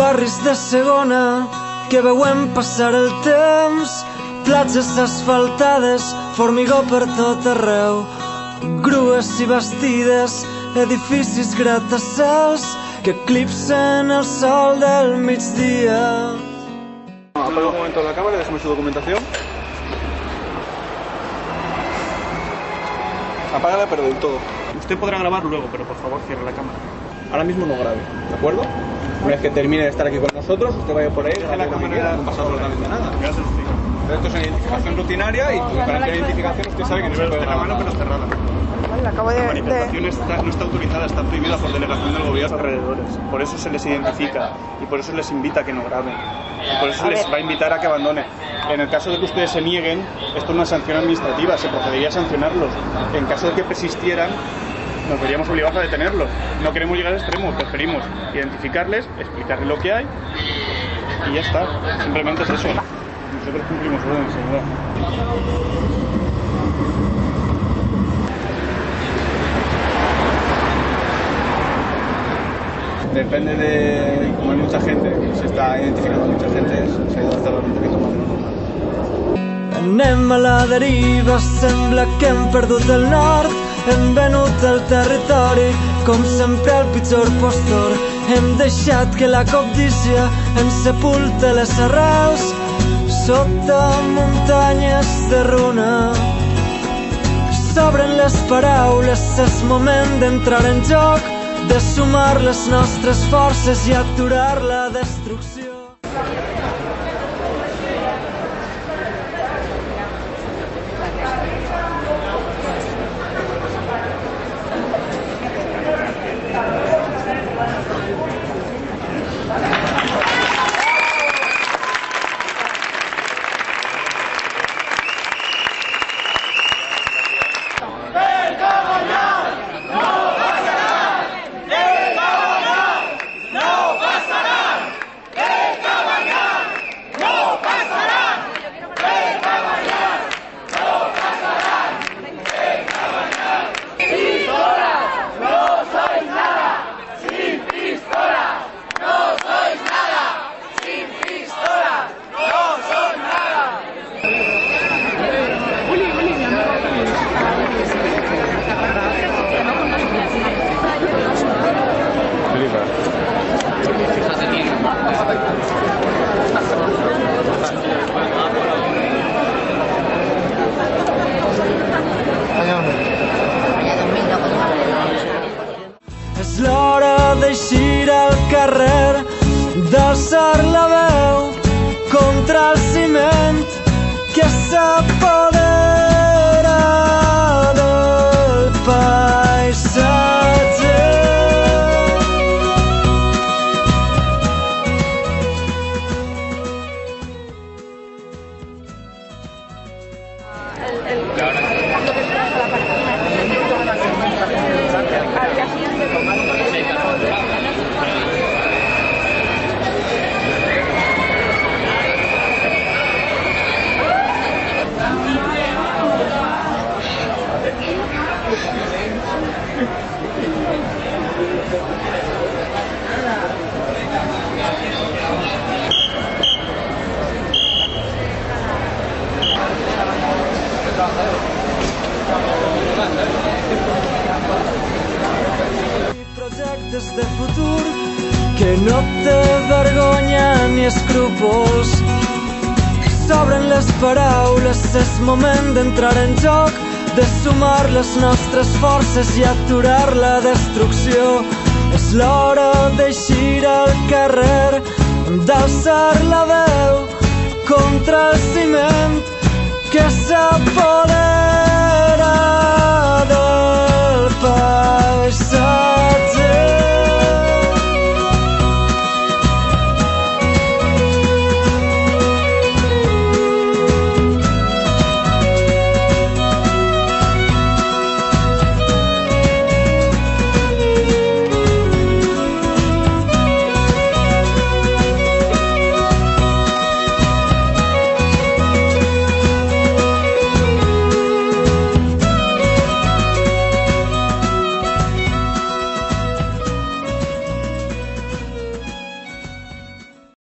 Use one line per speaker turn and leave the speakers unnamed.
barris de segona que veuen passar el temps, platges asfaltades, formigó per tot arreu, grues i bastides, edificis gratacels que eclipsen el sol del migdia.
Apaga un momento la cámara y déjame su documentación. Apágala, pero del todo.
Usted podrá grabar luego, pero por favor cierre la cámara.
Ahora mismo no grabe, ¿de acuerdo? Una vez que termine de estar aquí con nosotros, usted vaya por ahí, deje la cámara, no pasa absolutamente nada.
Ya se lo explico.
Pero esto es una identificación rutinaria y para hacer identificación usted sabe que no se puede
la
grabar.
mano pero cerrada. La manifestación no está autorizada, está prohibida por delegación del gobierno alrededores. Por eso se les identifica y por eso les invita a que no graben. Y por eso se les va a invitar a que abandonen. En el caso de que ustedes se nieguen, esto es una sanción administrativa, se procedería a sancionarlos. En caso de que persistieran, nos veríamos obligados a detenerlos. No queremos llegar al extremo, preferimos identificarles, explicarles lo que hay y ya está. Simplemente es eso. Nosotros cumplimos órdenes, señora.
Depende de, como hay mucha gente, se está identificando mucha gente, se ha ido a hacerlo un poquito más normal.
Anem a la deriva, sembla que hem perdut el nord, hem venut el territori, com sempre el pitjor postor. Hem deixat que la cobdícia ens sepulte les arrels sota muntanyes de runa. S'obren les paraules, és moment d'entrar en joc, de sumar les nostres forces i aturar la destrucció. És l'hora d'eixir al carrer, d'alçar la veu contra el ciment que s'apodera del paisatge. Projectes de futur que no té vergonya ni escrúpols. S'obren les paraules, és moment d'entrar en joc, de sumar les nostres forces i aturar la destrucció. És l'hora d'eixir al carrer, d'alçar la veu contra el ciment que s'apodera